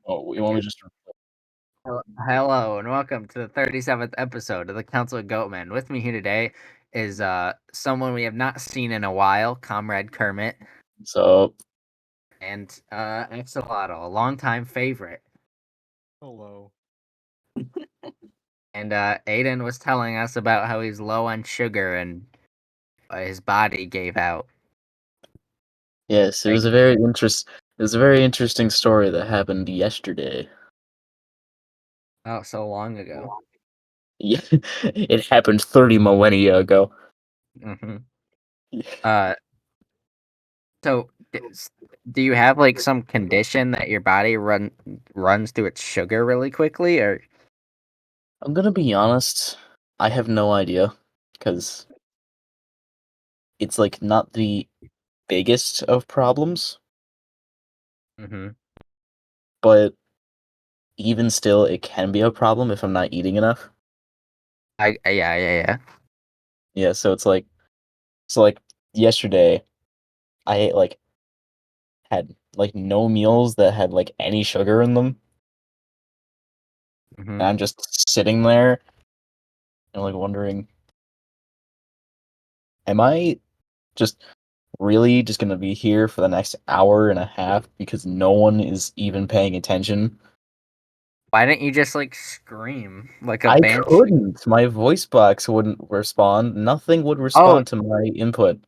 Oh, you want me just? Hello and welcome to the 37th episode of the Council of Goatmen. With me here today is someone we have not seen in a while, Comrade Kermit, So and Axolotl, a longtime favorite. Hello. And Aiden was telling us about how he's low on sugar and his body gave out. yes, it was a very interesting story that happened yesterday. Oh, so long ago. Yeah, it happened 30 millennia ago. hmm Uh, so do you have like some condition that your body runs through its sugar really quickly, or? I'm gonna be honest, I have no idea because it's like not the biggest of problems, hmm but even still, it can be a problem if I'm not eating enough. Yeah. Yeah, so like yesterday, I ate had like no meals that had like any sugar in them, hmm and I'm just sitting there and like wondering, am I just really just gonna be here for the next hour and a half because no one is even paying attention? Why didn't you just like scream like a I banshee? couldn't. My voice box wouldn't respond. Nothing would Oh, respond to my input.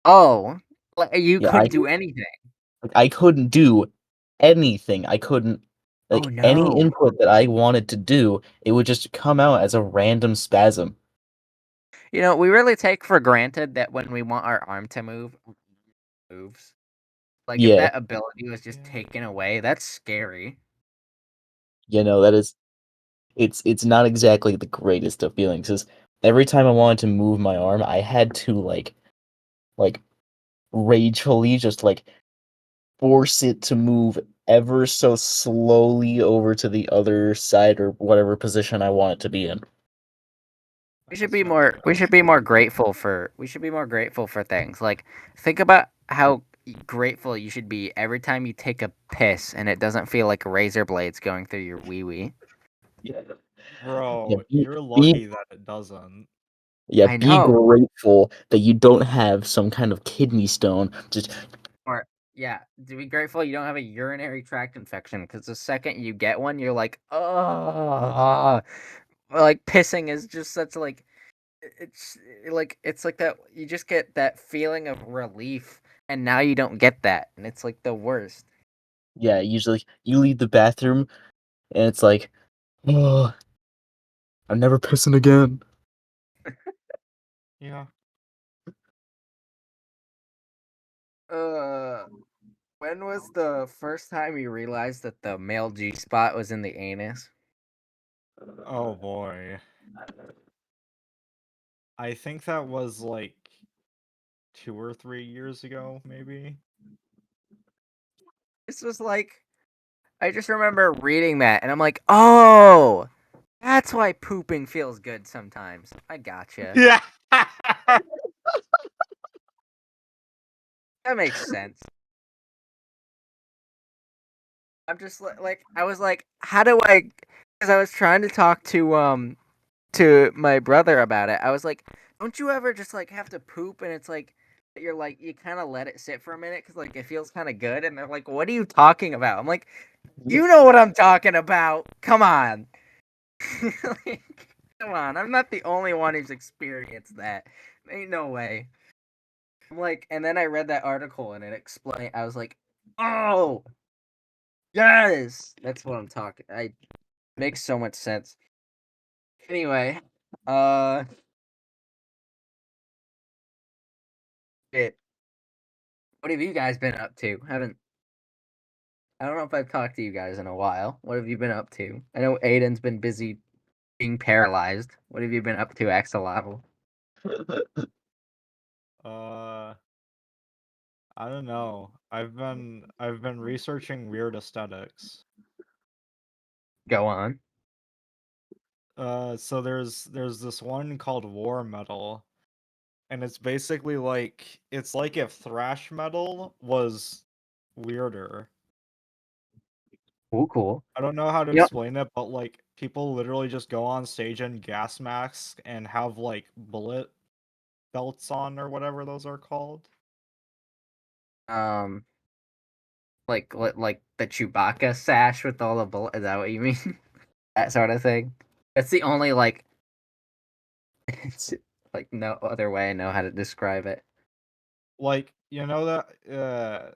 oh, like, you Yeah, couldn't do anything. I couldn't do anything. I couldn't Oh like any no. input that I wanted to do, it would just come out as a random spasm. You know, we really take for granted that when we want our arm to move, it moves. Like if Yeah, that ability was just Yeah. taken away, that's scary. that is it's not exactly the greatest of feelings. 'Cause every time I wanted to move my arm, I had to like ragefully just like force it to move ever so slowly over to the other side or whatever position I want it to be in. That's never We should good. be more grateful for things. Like think about how grateful you should be every time you take a piss and it doesn't feel like razor blades going through your wee wee. Yeah. Yeah, Bro, be, you're be lucky that it doesn't. yeah, I be know. grateful that you don't have some kind of kidney stone. Just Or yeah, to be grateful you don't have a urinary tract infection because the second you get one, you're like, oh, like pissing is just such like it's it's like that you just get that feeling of relief, and now you don't get that, and it's like the worst. yeah, usually you leave the bathroom and it's like, oh, I'm never pissing again. Yeah. Uh, when was the first time you realized that the male G spot was in the anus? Oh boy. I think that was like 2 or 3 years ago, maybe. This was like I just remember reading that, and I'm like, oh. That's why pooping feels good sometimes. I gotcha. Yeah. That makes sense. I'm just like I was like, how do I? Because I was trying to talk to my brother about it. I was like, don't you ever just like have to poop and it's like you're like you kind of let it sit for a minute because like it feels kind of good, and they're like, what are you talking about? I'm like, you know what I'm talking about. Come on. Like, come on. I'm not the only one who's experienced that. Ain't no way. I'm like, and then I read that article and it explained. I was like, oh, yes, that's what I'm talking. I makes so much sense. Anyway, uh, shit. What have you guys been up to? I don't know if I've talked to you guys in a while. What have you been up to? I know Aiden's been busy being paralyzed. What have you been up to, Axolotl? uh I don't know. I've been researching weird aesthetics. Go on. So there's this one called war metal, and it's basically like it's like if thrash metal was weirder. Cool. I don't know how to Yep. explain it, but like people literally just go on stage in gas masks and have like bullet belts on or whatever those are called. Um, like the Chewbacca sash with all the bullets. Is that what you mean? That sort of thing. That's the only like. It's like no other way I know how to describe it. Like, you know that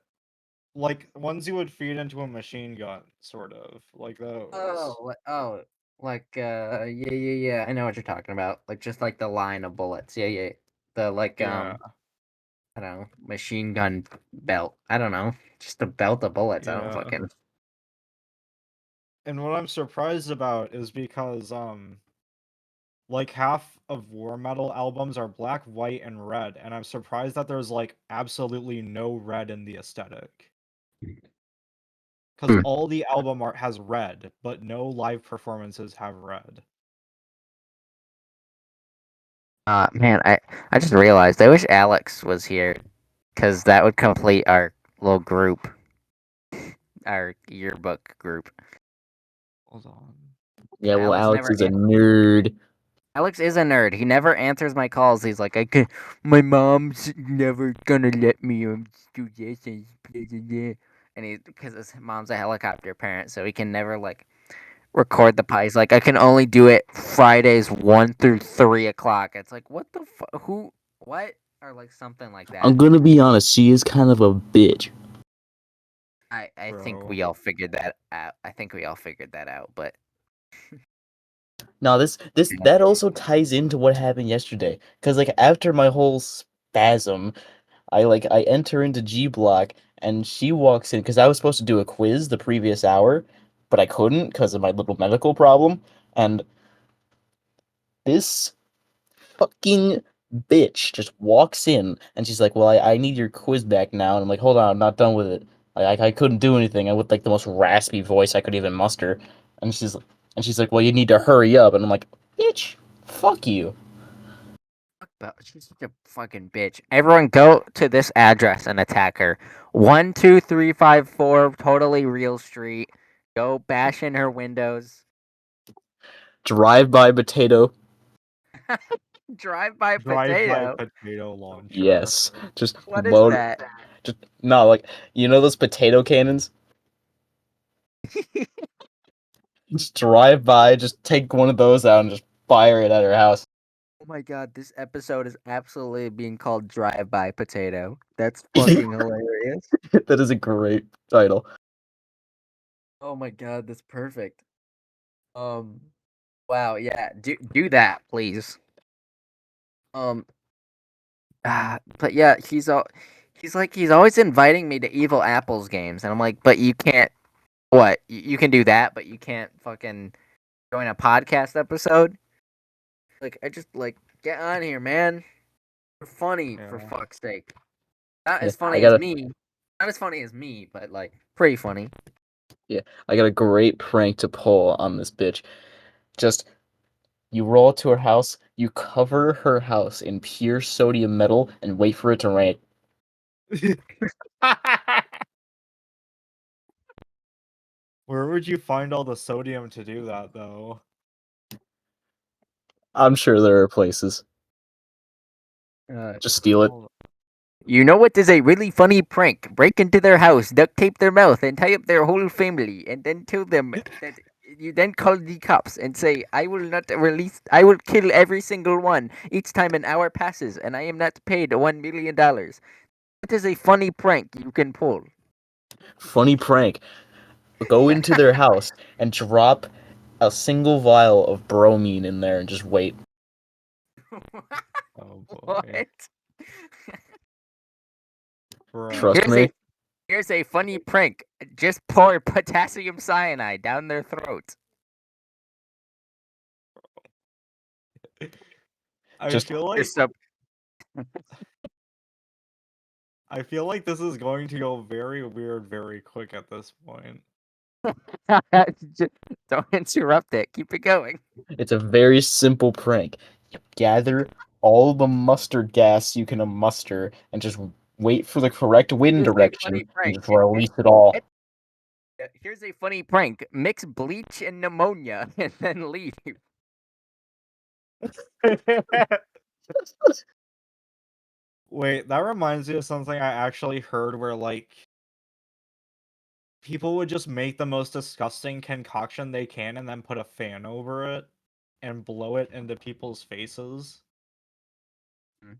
like ones you would feed into a machine gun, sort of. Like those. Yeah. I know what you're talking about. Like just like the line of bullets. Yeah. The like Yeah, I don't know, machine gun belt. I don't know. Just a belt of bullets. I don't yeah. fucking. And what I'm surprised about is because like half of war metal albums are black, white, and red, and I'm surprised that there's like absolutely no red in the aesthetic. Because Hmm. all the album art has red, but no live performances have red. Man, I just realized I wish Alex was here, because that would complete our little group, our yearbook group. Hold on. Yeah, well, Alex Alex never. is a nerd. Alex is a nerd. He never answers my calls. He's like, I can. My mom's never gonna let me do this and blah, blah, blah." And he, because his mom's a helicopter parent, so he can never like record the pie. He's like, I can only do it Fridays 1 through 3 o'clock. It's like, what the fuck? Who? What? Or like something like that. I'm gonna be honest, she is kind of a bitch. I think Bro. we all figured that out. I think we all figured that out. But No, that also ties into what happened yesterday. Cause like after my whole spasm, I enter into G Block and she walks in because I was supposed to do a quiz the previous hour, but I couldn't because of my little medical problem. And this fucking bitch just walks in and she's like, "Well, I need your quiz back now." And I'm like, "Hold on, I'm not done with it." I couldn't do anything. I with like the most raspy voice I could even muster. And she's like, "Well, you need to hurry up." And I'm like, "Bitch, fuck you." she's such a fucking bitch. Everyone, go to this address and attack her. 12354 Totally Real Street. Go bash in her windows. Drive by potato. Drive by Drive-by potato. potato launcher. Yes. Just What is load that? just no, like you know those potato cannons? Just drive by, just take one of those out and just fire it at her house. Oh my god, this episode is absolutely being called Drive by Potato. That's fucking hilarious. That is a great title. Oh my god, that's perfect. Um, wow, yeah, do that, please. Um, but yeah, he's always inviting me to Evil Apples games, and I'm like, but you can't. What? You can do that, but you can't fucking join a podcast episode. Like, I just like get on here, man. You're funny for Yeah. fuck's sake. Not Yeah, as funny as me. Not as funny as me, but like pretty funny. I got a great prank to pull on this bitch. Just you roll to her house, you cover her house in pure sodium metal and wait for it to rain. Where would you find all the sodium to do that, though? I'm sure there are places. Just steal it. Hold You know what is a really funny prank? Break into their house, duct tape their mouth, and tie up their whole family, and then tell them that you then call the cops and say, I will not release, I will kill every single one each time an hour passes, and I am not paid $1 million. That is a funny prank you can pull. Funny prank. Go into their house and drop a single vial of bromine in there and just wait. Oh What? boy. Bro. Trust me. Here's a funny prank. Just pour potassium cyanide down their throats. I Just- feel like I feel like this is going to go very weird very quick at this point. Don't interrupt it. Keep it going. It's a very simple prank. You gather all the mustard gas you can muster and just wait for the correct wind Here's a direction funny and prank. just release it all. Here's a funny prank: mix bleach and pneumonia, and then leave. Wait, that reminds me of something I actually heard where, like, people would just make the most disgusting concoction they can and then put a fan over it and blow it into people's faces. Mm.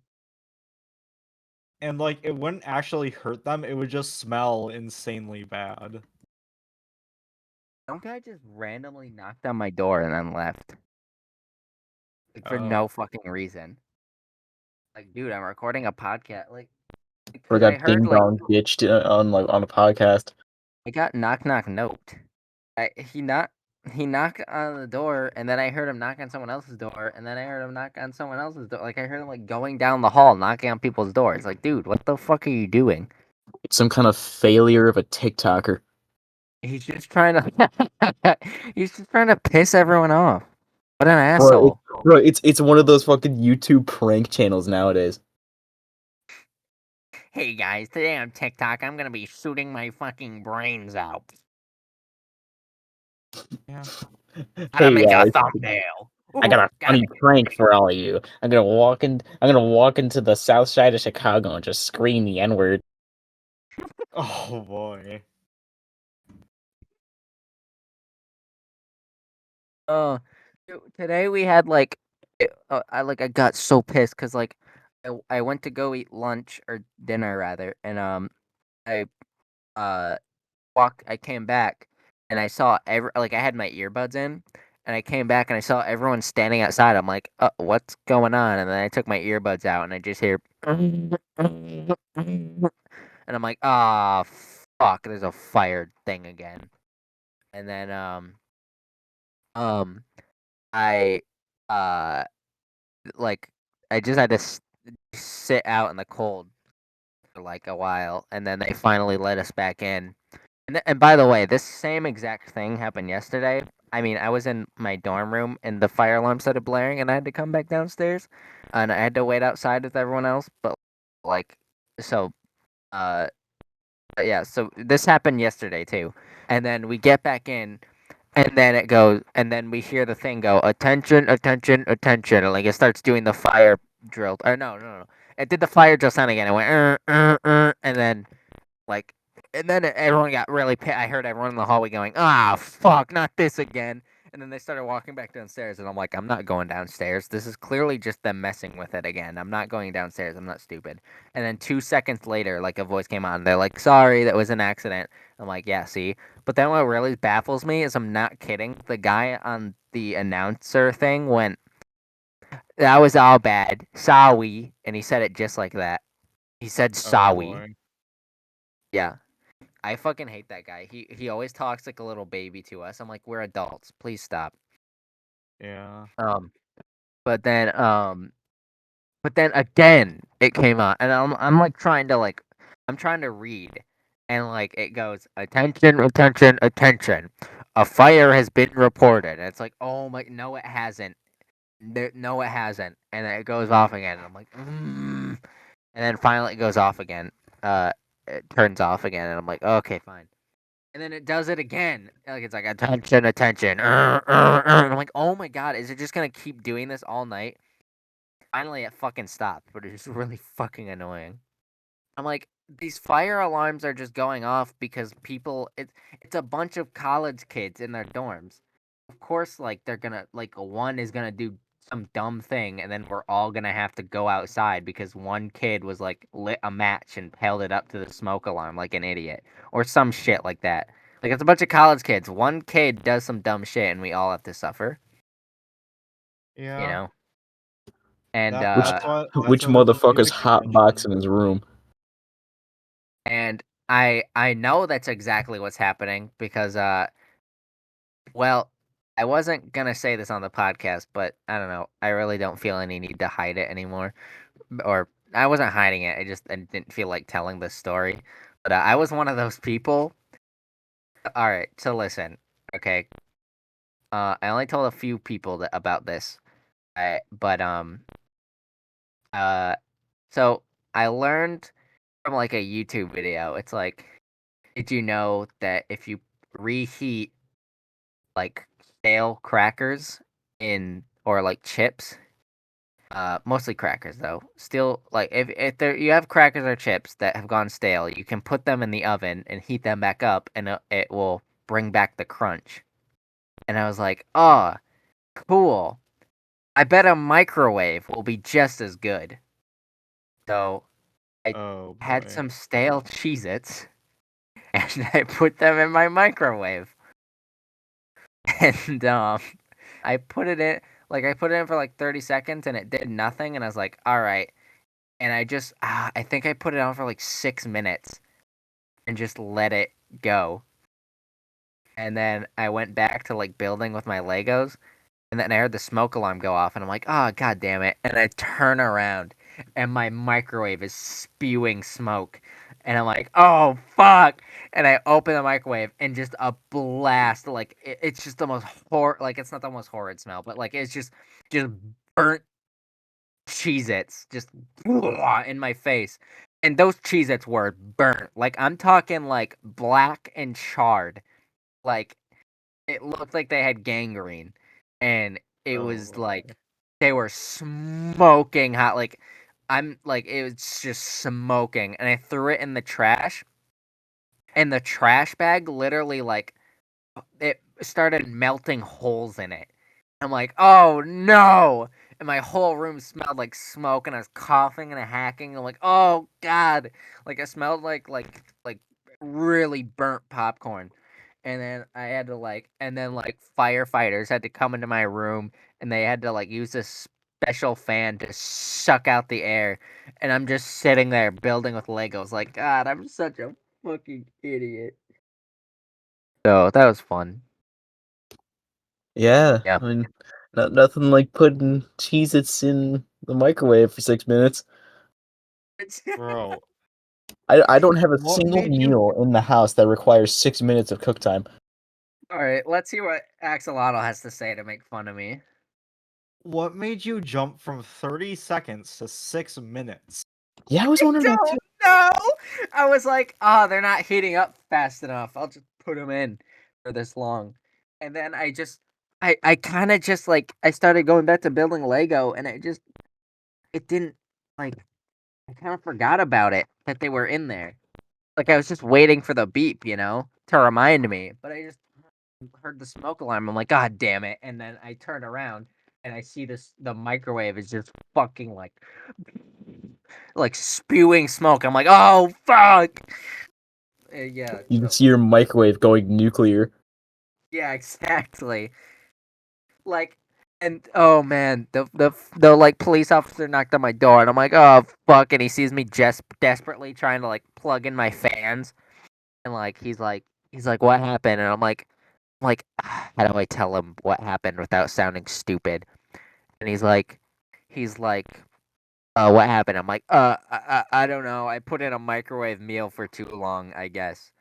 And, like, it wouldn't actually hurt them, it would just smell insanely bad. Some guy just randomly knocked on my door and then left. Like, for Oh. no fucking reason. Like, dude, I'm recording a podcast. Like, Or because I got heard, ding like, dong ditched on a podcast. I got knock note. He knocked on the door, and then I heard him knock on someone else's door, and then I heard him knock on someone else's door. Like, I heard him, like, going down the hall, knocking on people's doors. Like, dude, what the fuck are you doing? It's some kind of failure of a TikToker. He's just trying to he's just trying to piss everyone off. What an Bro, asshole. it's one of those fucking YouTube prank channels nowadays. Hey guys, today on TikTok I'm gonna be shooting my fucking brains out. Yeah. How to Hey make a guys, thumbnail. I got a Gotta funny make a prank thumbnail. for all of you. I'm gonna walk into the south side of Chicago and just scream the N-word. Oh boy. Today we had like, I got so pissed because like, I went to go eat lunch or dinner rather, and I uh I came back and I saw I had my earbuds in, and I came back and I saw everyone standing outside. I'm like, what's going on? And then I took my earbuds out and I just hear, and I'm like, ah, fuck, there's a fire thing again. And then um, I uh like I just had to sit out in the cold for like a while, and then they finally let us back in. And by the way, this same exact thing happened yesterday. I mean, I was in my dorm room and the fire alarm started blaring, and I had to come back downstairs, and I had to wait outside with everyone else. But like, so uh, yeah, so this happened yesterday too, and then we get back in. And then it goes, and then we hear the thing go, attention, attention, attention. And like it starts doing the fire drill. Or no. It did the fire drill sound again. It went, and then like, and then everyone got really pissed. I heard everyone in the hallway going, ah, fuck, not this again. And then they started walking back downstairs, and I'm like, I'm not going downstairs. This is clearly just them messing with it again. I'm not going downstairs. I'm not stupid. And then 2 seconds later, like a voice came on. They're like, sorry, that was an accident. I'm like, yeah, see. But then what really baffles me is I'm not kidding. The guy on the announcer thing went, that was all bad. Sorry. And he said it just like that. He said Oh sorry. boy. Yeah. I fucking hate that guy. He always talks like a little baby to us. I'm like, we're adults. Please stop. Yeah. But then again it came out, and I'm like I'm trying to read, and like it goes, attention, attention, attention. A fire has been reported. And it's like, oh my, no, it hasn't. No, it hasn't. And then it goes off again. And I'm like, and then finally it goes off again. It turns off again, and I'm like, okay, fine. And then it does it again. Like it's like attention, attention. And I'm like, oh my god, is it just gonna keep doing this all night? Finally, it fucking stopped, but it's really fucking annoying. I'm like, these fire alarms are just going off because it's a bunch of college kids in their dorms. Of course, like they're gonna one is gonna do some dumb thing, and then we're all gonna have to go outside because one kid was like lit a match and held it up to the smoke alarm like an idiot, or some shit like that. Like it's a bunch of college kids. One kid does some dumb shit, and we all have to suffer. You Yeah. know. And Which That's what the motherfucker's music you hotbox in mentioned. his room? and I know that's exactly what's happening because well, I wasn't gonna say this on the podcast, but I don't know. I really don't feel any need to hide it anymore. Or I wasn't hiding it. I didn't feel like telling this story. But I was one of those people. All right, so listen, okay. I only told a few people about this. But uh, so I learned from like a YouTube video. It's like, did you know that if you reheat like stale crackers or like chips. Mostly crackers though. Still, like if you have crackers or chips that have gone stale, you can put them in the oven and heat them back up, and it will bring back the crunch. And I was like, oh, cool. I bet a microwave will be just as good. So I Oh had boy. some stale Cheez-Its, and I put them in my microwave. And I put it in for like 30 seconds, and it did nothing. And I was like, all right. And I think I put it on for like 6 minutes and just let it go. And then I went back to like building with my Legos, and then I heard the smoke alarm go off, and I'm like, oh, god damn it. And I turn around, and my microwave is spewing smoke. And I'm like, oh, fuck. And I open the microwave, and just a blast. Like, it's just the most like, it's not the most horrid smell, but like, it's just burnt Cheez-Its just in my face. And those Cheez-Its were burnt. Like, I'm talking like black and charred. Like, it looked like they had gangrene. And it Oh was boy. like they were smoking hot. Like, it was just smoking. And I threw it in the trash. And the trash bag literally, like, it started melting holes in it. I'm like, oh no! And my whole room smelled like smoke, and I was coughing and hacking. I'm like, oh god! Like, I smelled like really burnt popcorn. And then firefighters had to come into my room, and they had to like use this special fan to suck out the air. And I'm just sitting there building with Legos. Like, God, I'm such a fucking idiot. So that was fun. Yeah, Yeah. I mean, nothing like putting Cheez-Its in the microwave for 6 minutes. Bro, I don't have a what single made you meal in the house that requires 6 minutes of cook time. All right, let's see what Axolotl has to say to make fun of me. jump from 30 seconds to 6 minutes? Yeah, I was wondering that too. No, I was like, oh, they're not heating up fast enough. I'll just put them in for this long. And then I kind of just like, I started going back to building Lego, and it didn't, like, I kind of forgot about it, that they were in there. Like, I was just waiting for the beep, to remind me. But I just heard the smoke alarm. I'm like, God damn it. And then I turn around, and I see the microwave is just fucking like spewing smoke. I'm like, oh fuck. Yeah. You can So see your microwave going nuclear. yeah, exactly. Like, and oh man, the like police officer knocked on my door, and I'm like, oh fuck, and he sees me just desperately trying to like plug in my fans, and like he's like, what happened? And I'm like, how do I tell him what happened without sounding stupid? And he's like, what happened? I'm like, I don't know. I put in a microwave meal for too long, I guess.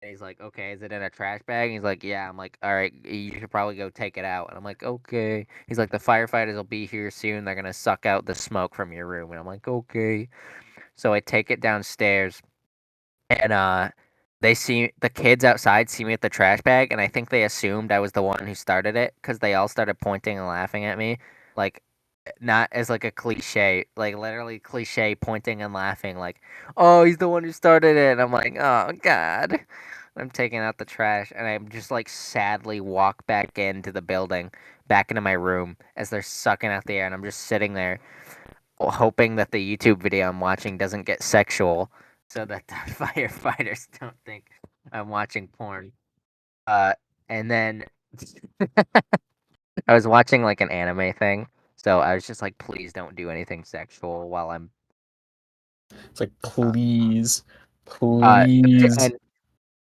And he's like, okay, is it in a trash bag? And he's like, yeah. I'm like, all right, you should probably go take it out. And I'm like, okay. He's like, the firefighters will be here soon. They're gonna suck out the smoke from your room. And I'm like, okay. So I take it downstairs, and the kids outside see me with the trash bag, and I think they assumed I was the one who started it, because they all started pointing and laughing at me, like, not as like a cliche, like literally cliche, pointing and laughing, like, oh, he's the one who started it. And I'm like, oh god. I'm taking out the trash, and I'm just like sadly walk back into the building, back into my room, as they're sucking out the air, and I'm just sitting there hoping that the YouTube video I'm watching doesn't get sexual, so that the firefighters don't think I'm watching porn. And then I was watching like an anime thing, so I was just like, please don't do anything sexual while I'm. It's like, please, Uh, please. and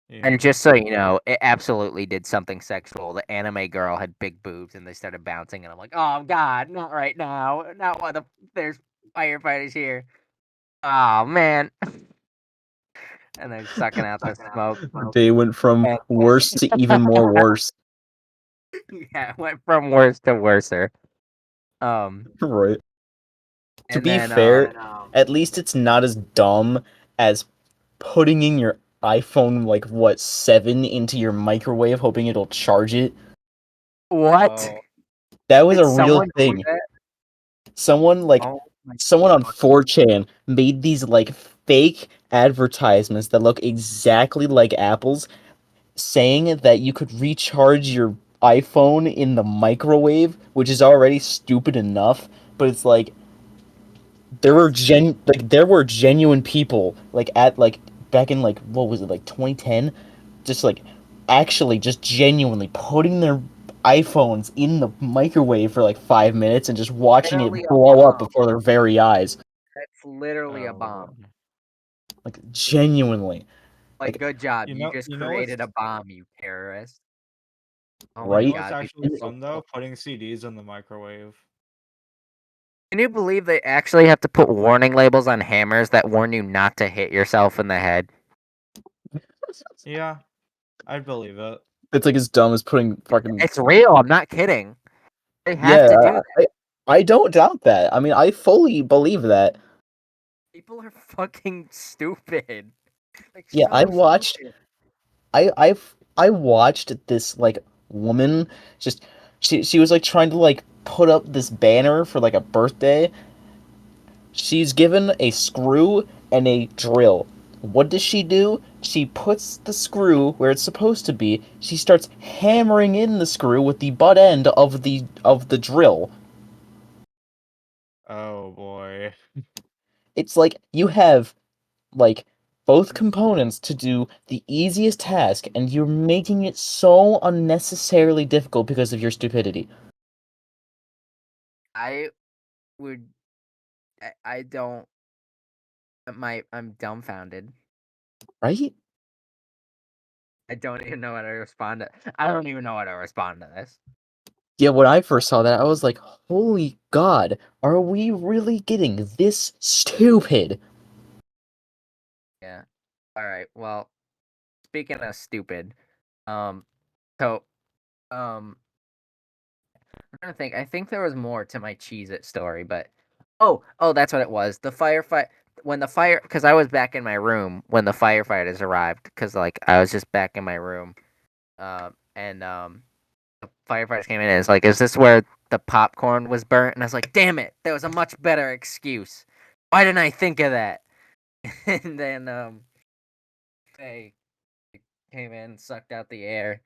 Yeah. and just so you know, it absolutely did something sexual. The anime girl had big boobs, and they started bouncing, and I'm like, oh god, not right now, not while there's firefighters here. Oh man, and they're sucking out the smoke. They went from And worse to even more worse. yeah, it went from worse to worser. Um, Right. To and be then fair, at least it's not as dumb as putting in your iPhone like what 7 into your microwave, hoping it'll charge it. What? Oh, That was Did a real someone do thing. that? Someone like Oh my someone on fucking 4chan made these like fake advertisements that look exactly like Apple's, saying that you could recharge your iPhone in the microwave, which is already stupid enough, but it's like there were genuine people like at like back in like what was it like 2010, just like actually just genuinely putting their iPhones in the microwave for like 5 minutes and just watching it literally a blow up bomb. before their very eyes. That's literally a oh bomb. Lord. Like genuinely, Like, like good job. You You know, just you know what's created a bomb, you terrorist. Oh you my know right? what's god, people actually are so fun though? fucking. Putting CDs in the microwave. Can you believe they actually have to put warning labels on hammers that warn you not to hit yourself in the head? Yeah, I'd believe it. It's like as dumb as putting fucking It's real. I'm not kidding. They have yeah. to do that. I don't doubt that. I mean, I fully believe that. People are fucking stupid. Like, Yeah, I so watched stupid. I watched this like woman just she was like trying to like put up this banner for like a birthday. She's given a screw and a drill. What does she do? She puts the screw where it's supposed to be. She starts hammering in the screw with the butt end of the drill. Oh boy. It's like you have like both components to do the easiest task and you're making it so unnecessarily difficult because of your stupidity. I would. I don't. I'm dumbfounded. Right? I don't even know how to respond to. I don't even know how to respond to this. Yeah, when I first saw that, I was like, holy god, are we really getting this stupid? Yeah. All right. Well, speaking of stupid, um, so I'm trying to think. I think there was more to my Cheez-It story, but oh, that's what it was. The firefight when the fire because I was back in my room when the firefighters arrived because like I was just back in my room, and the firefighters came in and it's like, is this where the popcorn was burnt? And I was like, damn it, there was a much better excuse. Why didn't I think of that? And then they came in, sucked out the air,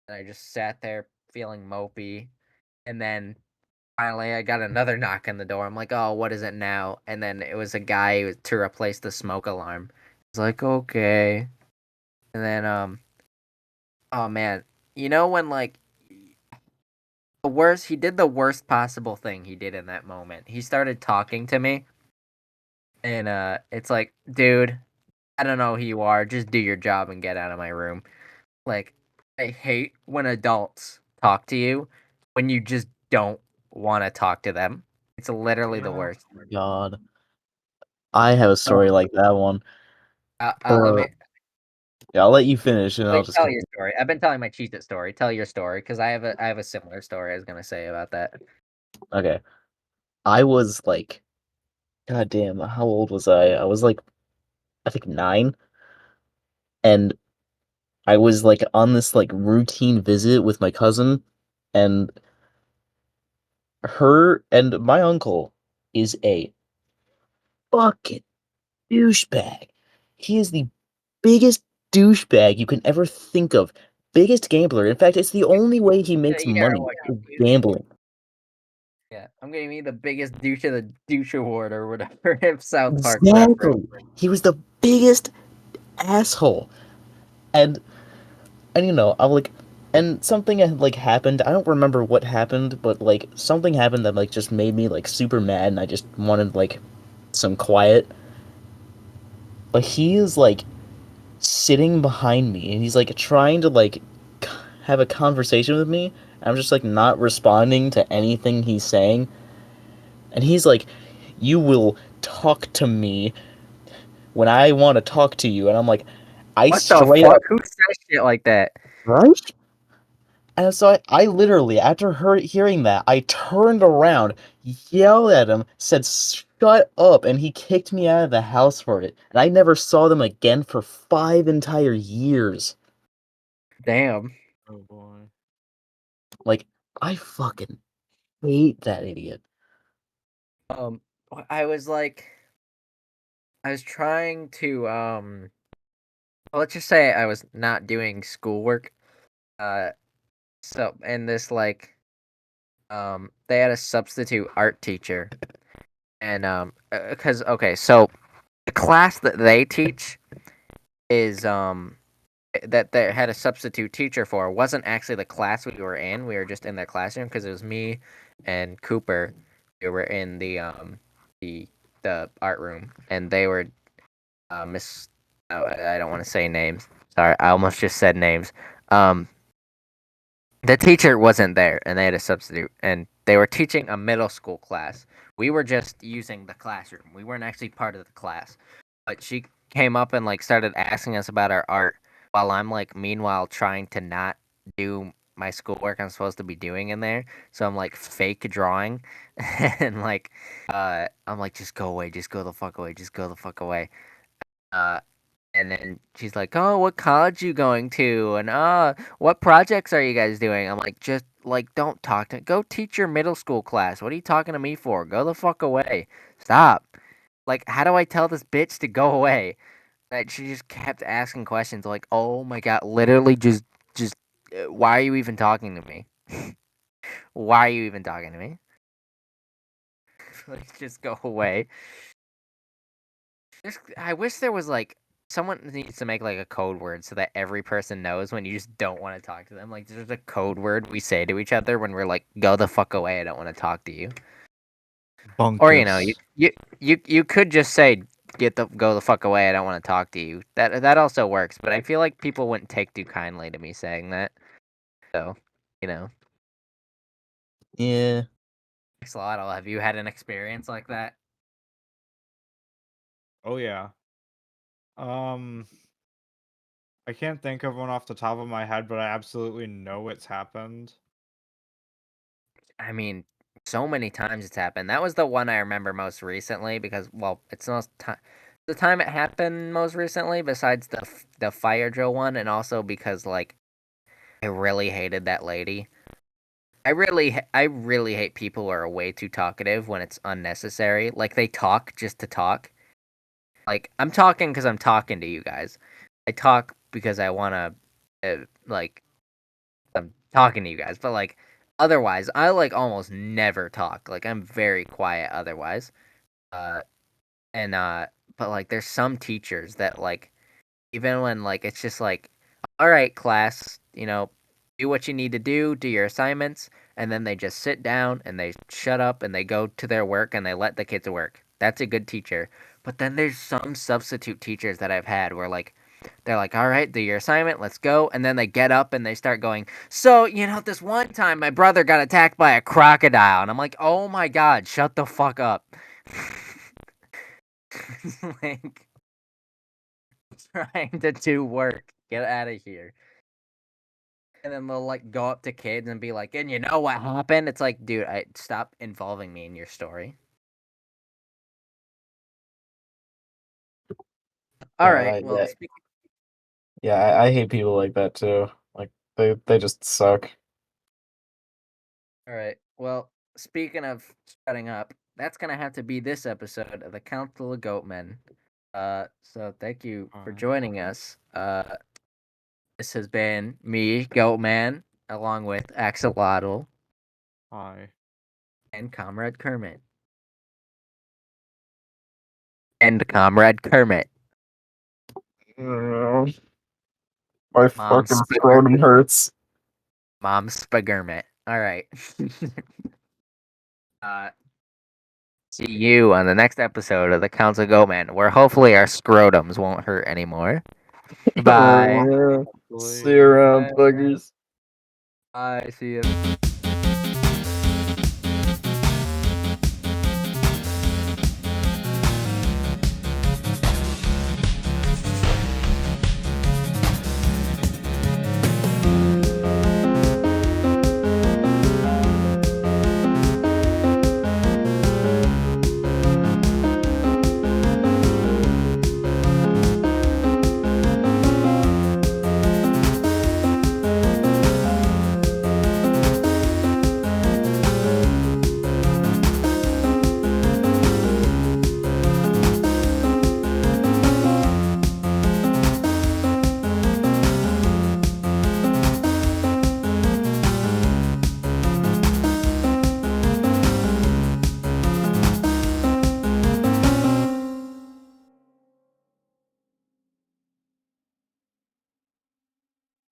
and I just sat there feeling mopey, and then finally, I got another knock on the door. I'm like, oh, what is it now? And then it was a guy to replace the smoke alarm. I was like, okay. And then, oh man, you know when like he did the worst possible thing he did in that moment. He started talking to me, and it's like, dude, I don't know who you are. Just do your job and get out of my room. Like, I hate when adults talk to you when you just don't want to talk to them. It's literally the Yeah. worst. God. I have a story Um, like that one. let me But yeah, I'll let you finish and I'll wait. just Tell your story. I've been telling my Cheez It story. Tell your story because I have a similar story I was gonna say about that. okay. I was like, god damn, how old was I? I was like, I think 9, and I was like on this like routine visit with my cousin, and her and my uncle is a fucking douchebag. He is the biggest douchebag you can ever think of. Biggest gambler. In fact, it's the only way he Yeah, makes you gotta money watch is it. gambling. Yeah, I'm gonna be the biggest douche of the douche award or whatever. If South Park reference. Exactly. He was the biggest asshole. And you know, I'm like, and something had like happened. I don't remember what happened, but like something happened that like just made me like super mad, and I just wanted like some quiet. But he is like sitting behind me, and he's like trying to like have a conversation with me. I'm just like not responding to anything he's saying, and he's like, "You will talk to me when I want to talk to you," and I'm like, I What the straight fuck? up Who says shit like that? right. And so I literally, after hearing that, I turned around, yelled at him, said, "Shut up," and he kicked me out of the house for it. And I never saw them again for 5 entire years. Damn. Oh boy. Like, I fucking hate that idiot. I was trying to let's just say I was not doing schoolwork. So and this they had a substitute art teacher, and because okay, so the class that they teach is that they had a substitute teacher for wasn't actually the class we were in. We were just in their classroom because it was me and Cooper. We were in the the art room, and they were Miss. Oh, I don't want to say names. Sorry, I almost just said names. Um, the teacher wasn't there, and they had a substitute, and they were teaching a middle school class. We were just using the classroom. We weren't actually part of the class. But she came up and started asking us about our art, while I'm meanwhile trying to not do my schoolwork I'm supposed to be doing in there. So I'm fake drawing, and I'm like, just go away, just go the fuck away, just go the fuck away. Uh, and then she's like, "Oh, what college you going to? And what projects are you guys doing?" I'm like, "Just don't talk to. Go teach your middle school class. What are you talking to me for? Go the fuck away. Stop." How do I tell this bitch to go away? That she just kept asking questions. Like, oh my god, literally just. Why are you even talking to me? Why are you even talking to me? Just go away. I wish there was someone needs to make a code word so that every person knows when you just don't want to talk to them. There's a code word we say to each other when we're like, "Go the fuck away! I don't want to talk to you." Or Bunkus. you could just say, "Go the fuck away! I don't want to talk to you." That also works, but I feel like people wouldn't take too kindly to me saying that. So, you know, Yeah. Axolotl, have you had an experience like that? Oh yeah. Um, I can't think of one off the top of my head, but I absolutely know it's happened. I mean, so many times it's happened. That was the one I remember most recently because, well, it's not the time it happened most recently. Besides the fire drill one, and also because I really hated that lady. I really hate people who are way too talkative when it's unnecessary. They talk just to talk. I'm talking because I'm talking to you guys. I talk because I wanna, like I'm talking to you guys, but otherwise, I almost never talk. I'm very quiet otherwise. Uh, and but there's some teachers that even when it's just all right, class, do what you need to do your assignments, and then they just sit down and they shut up and they go to their work and they let the kids work. That's a good teacher. But then there's some substitute teachers that I've had where they're like, all right, do your assignment, let's go. And then they get up and they start going, so, this one time my brother got attacked by a crocodile. And I'm like, oh my God, shut the fuck up. like, trying to do work. Get out of here. And then they'll go up to kids and be like, and you know what happened? It's like, dude, stop involving me in your story. All right, well, Yeah, I hate people like that too. They just suck. all right. Well, speaking of shutting up, that's gonna have to be this episode of the Council of Goatmen. So thank you for joining us. This has been me, Goatman, along with Axolotl Hi. and Comrade Kermit. And Comrade Kermit. My Mom fucking scrotum hurts. Mom Spagurmit. All right. See you on the next episode of the Council Goatman, where hopefully our scrotums won't hurt anymore. Bye. Oh, yeah. See you around, Bye. buggers. Bye. See you.